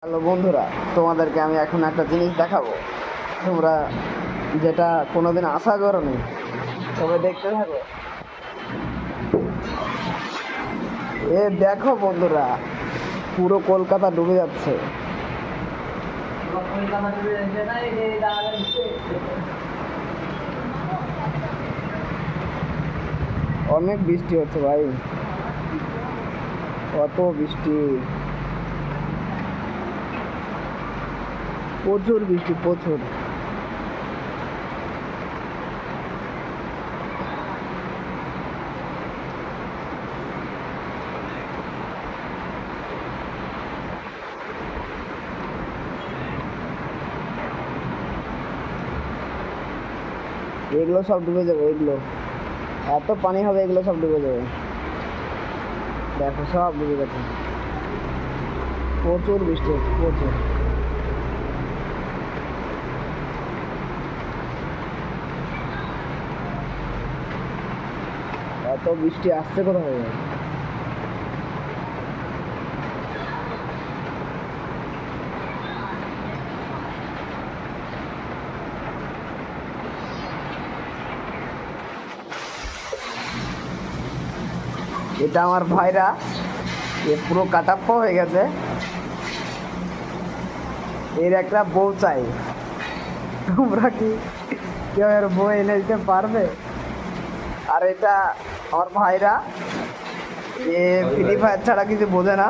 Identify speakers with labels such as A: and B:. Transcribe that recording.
A: Hello বন্ধুরা, তোমাদেরকে আমি এখন একটা জিনিস দেখাবো, তোমরা যেটা কোনোদিন আশা করোনি। তবে দেখতে থাকো। এ দেখো বন্ধুরা, পুরো কলকাতা ডুবে যাচ্ছে। অনেক বৃষ্টি হচ্ছে ভাই, কত বৃষ্টি, প্রচুর বৃষ্টি, প্রচুর। এগুলো সব ডুবে যাবে, এগুলো এত পানি হবে, এগুলো সব ডুবে যাবে। দেখো সব ডুবে গেছে, প্রচুর বৃষ্টি হচ্ছে, প্রচুর। এত বৃষ্টি আসছে কোথা থেকে? এটা আমার ভাইরা, এ পুরো কাটাপ্পা হয়ে গেছে। এর একটা বউ চাই। তোমরা কি কেউ এর বউ এনে দিতে পারবে? আর এটা আমার ভাইরা, এ ফ্রি ফায়ার ছাড়া কিছু বোঝে না।